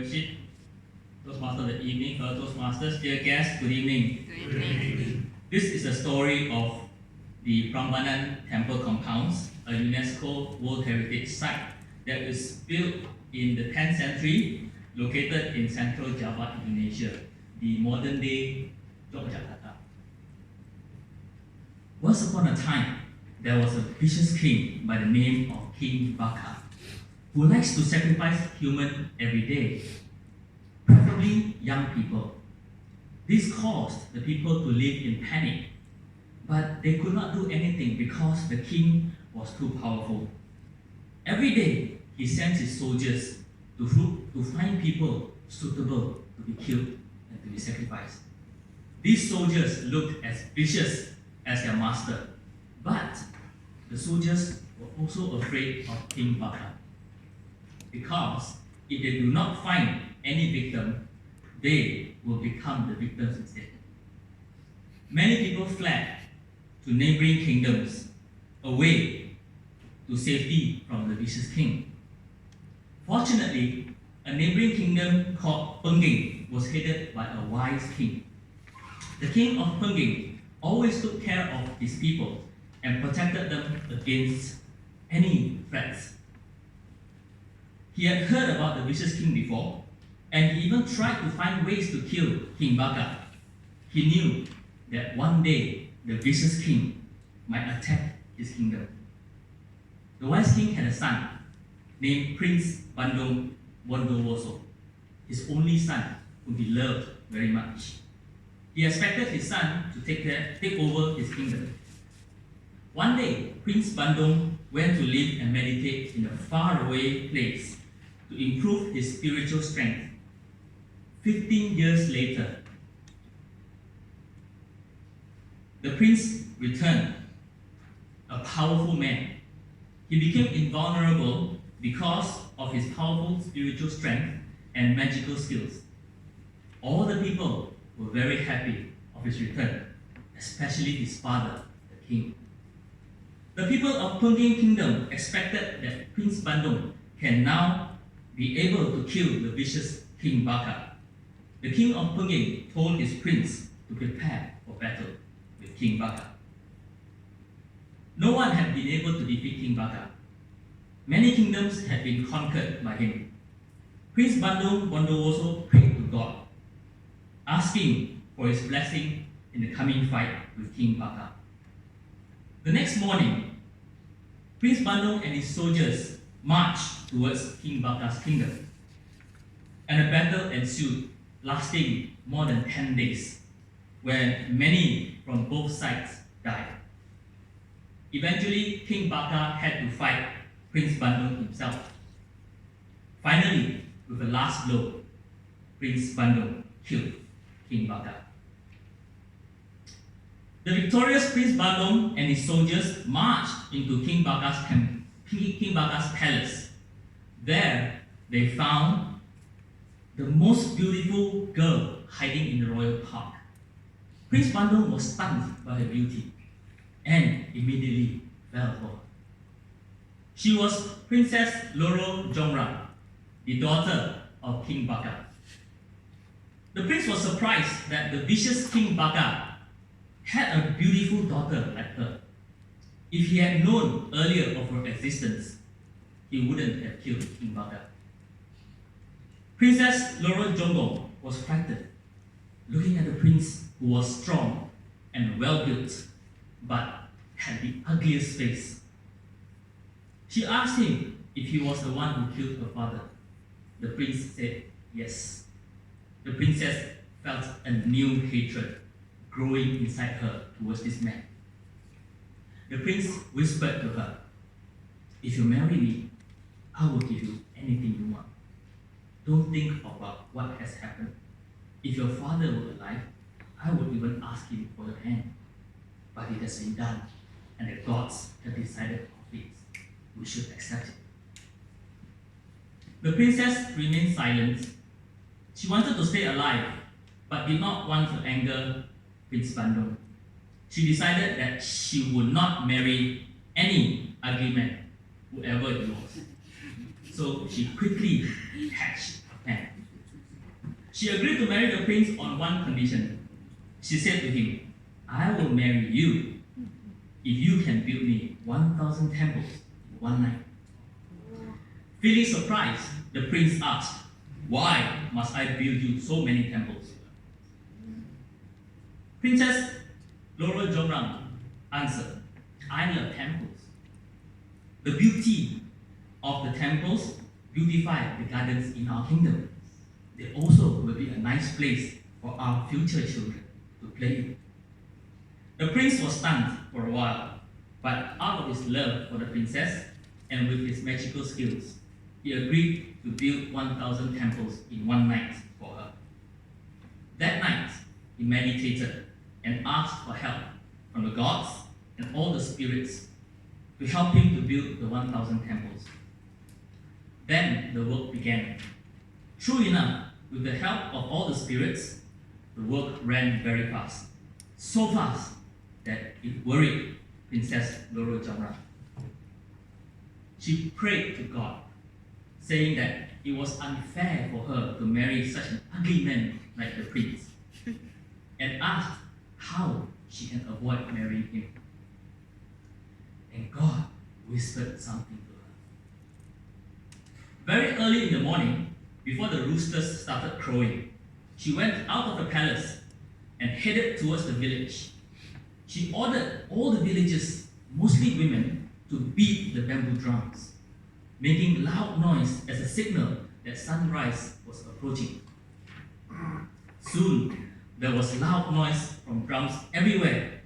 Toastmasters of the evening, fellow Toastmasters, dear guests, good evening. Good evening. This is the story of the Prambanan temple compounds, a UNESCO World Heritage Site that is built in the 10th century, located in central Java, Indonesia, the modern-day Yogyakarta. Once upon a time, there was a vicious king by the name of King Baka, who likes to sacrifice humans every day, preferably young people. This caused the people to live in panic, but they could not do anything because the king was too powerful. Every day, he sends his soldiers to find people suitable to be killed and to be sacrificed. These soldiers looked as vicious as their master, but the soldiers were also afraid of King Baka, because if they do not find any victim, they will become the victims instead. Many people fled to neighboring kingdoms, away to safety from the vicious king. Fortunately, a neighboring kingdom called Pengging was headed by a wise king. The king of Pengging always took care of his people and protected them against any threats. He had heard about the vicious king before, and he even tried to find ways to kill King Baka. He knew that one day the vicious king might attack his kingdom. The wise king had a son named Prince Bandung Bondowoso, his only son whom he loved very much. He expected his son to take over his kingdom. One day, Prince Bandung went to live and meditate in a faraway place to improve his spiritual strength. 15 years later, the prince returned, a powerful man. He became invulnerable because of his powerful spiritual strength and magical skills. All the people were very happy of his return, especially his father, the king. The people of Pengging Kingdom expected that Prince Bandung can now be able to kill the vicious King Baka. The king of Pengging told his prince to prepare for battle with King Baka. No one had been able to defeat King Baka. Many kingdoms had been conquered by him. Prince Bandung Bondowoso prayed to God, asking for his blessing in the coming fight with King Baka. The next morning, Prince Bandung and his soldiers marched towards King Baka's kingdom, and a battle ensued, lasting more than 10 days, where many from both sides died. Eventually, King Baka had to fight Prince Bandung himself. Finally, with a last blow, Prince Bandung killed King Baka. The victorious Prince Bandung and his soldiers marched into King Baka's palace. There, they found the most beautiful girl hiding in the royal park. Prince Bandung was stunned by her beauty and immediately fell for her. She was Princess Loro Jongra, the daughter of King Baka. The prince was surprised that the vicious King Baka had a beautiful daughter like her. If he had known earlier of her existence, he wouldn't have killed King Baka. Princess Loro Jongo was frightened, looking at the prince who was strong and well-built, but had the ugliest face. She asked him if he was the one who killed her father. The prince said yes. The princess felt a new hatred growing inside her towards this man. The prince whispered to her, "If you marry me, I will give you anything you want. Don't think about what has happened. If your father were alive, I would even ask him for your hand. But it has been done, and the gods have decided of it. We should accept it." The princess remained silent. She wanted to stay alive, but did not want to anger Prince Bandung. She decided that she would not marry any ugly man, whoever it was. So she quickly hatched a plan She agreed to marry the prince on one condition. She said to him, I will marry you if you can build me 1,000 temples in one night. Feeling surprised, the prince asked, why must I build you so many temples? Princess Loro Jomrang answered, I love temples. The beauty of the temples beautify the gardens in our kingdom. They also will be a nice place for our future children to play in. The prince was stunned for a while, but out of his love for the princess and with his magical skills, he agreed to build 1,000 temples in one night for her. That night, he meditated and asked for help from the gods and all the spirits to help him to build the 1,000 temples. Then the work began. True enough, with the help of all the spirits, the work ran very fast. So fast that it worried Princess Loro Jamra. She prayed to God, saying that it was unfair for her to marry such an ugly man like the prince, and asked how she can avoid marrying him. And God whispered something to her. Very early in the morning, before the roosters started crowing, she went out of the palace and headed towards the village. She ordered all the villagers, mostly women, to beat the bamboo drums, making loud noise as a signal that sunrise was approaching. Soon, there was loud noise from drums everywhere.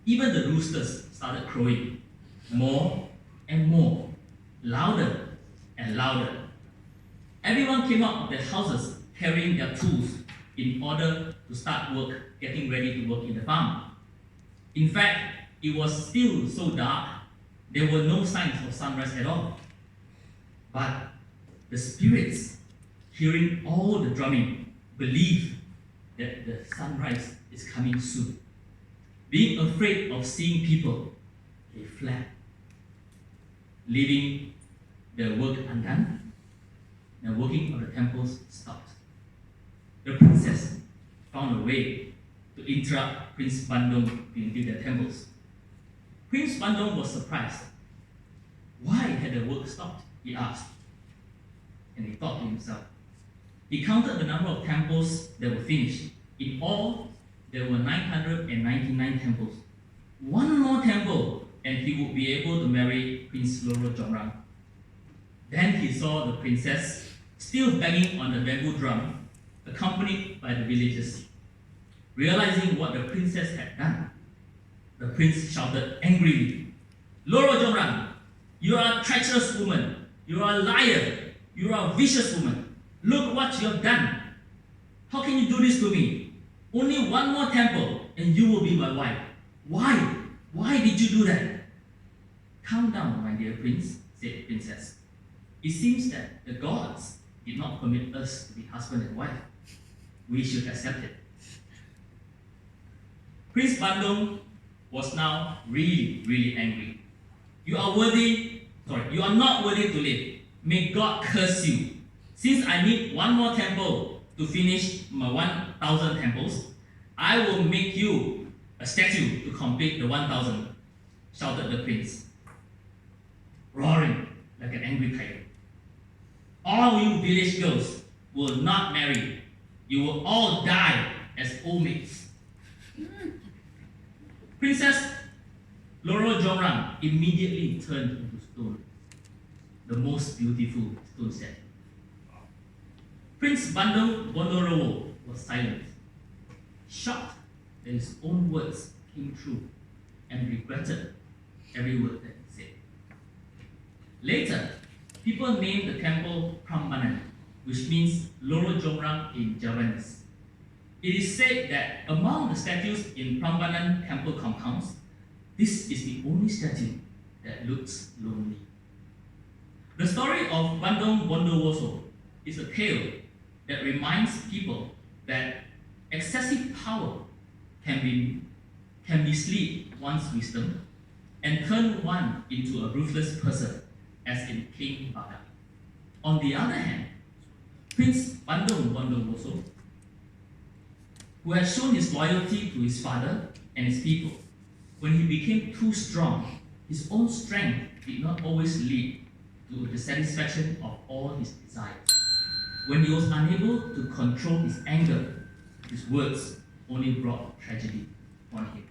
Even the roosters started crowing, more and more, louder and louder. Everyone came out of their houses carrying their tools in order to start work, getting ready to work in the farm. In fact, it was still so dark, there were no signs of sunrise at all. But the spirits, hearing all the drumming, believed that the sunrise is coming soon. Being afraid of seeing people, they fled, leaving their work undone. The working of the temples stopped. The princess found a way to interrupt Prince Bandung to build their temples. Prince Bandung was surprised. Why had the work stopped? He asked. And he thought to himself. He counted the number of temples that were finished. In all, there were 999 temples. One more temple, and he would be able to marry Prince Loro Jomrang. Then he saw the princess still banging on the bamboo drum, accompanied by the villagers. Realizing what the princess had done, the prince shouted angrily, Loro Jomrang, you are a treacherous woman. You are a liar. You are a vicious woman. Look what you have done. How can you do this to me? Only one more temple and you will be my wife. Why? Why did you do that? Calm down, my dear prince, said the princess. It seems that the gods did not permit us to be husband and wife. We should accept it. Prince Bandung was now really angry. You are not worthy to live. May God curse you. Since I need one more temple to finish my 1,000 temples, I will make you a statue to complete the 1,000, shouted the prince, roaring like an angry tiger. All you village girls will not marry. You will all die as old maids. Princess Loro Jomrang immediately turned into stone, the most beautiful stone statue. Prince Bandung Bonorowo was silent, shocked that his own words came true, and regretted every word that he said. Later, people named the temple Prambanan, which means Loro Jomrang in Javanese. It is said that among the statues in Prambanan temple compounds, this is the only statue that looks lonely. The story of Bandung Bondowoso is a tale that reminds people that excessive power can mislead one's wisdom and turn one into a ruthless person, as in King Baka. On the other hand, Prince Bandung Bondowoso who had shown his loyalty to his father and his people. When he became too strong, his own strength did not always lead to the satisfaction of all his desires. When he was unable to control his anger, his words only brought tragedy upon him.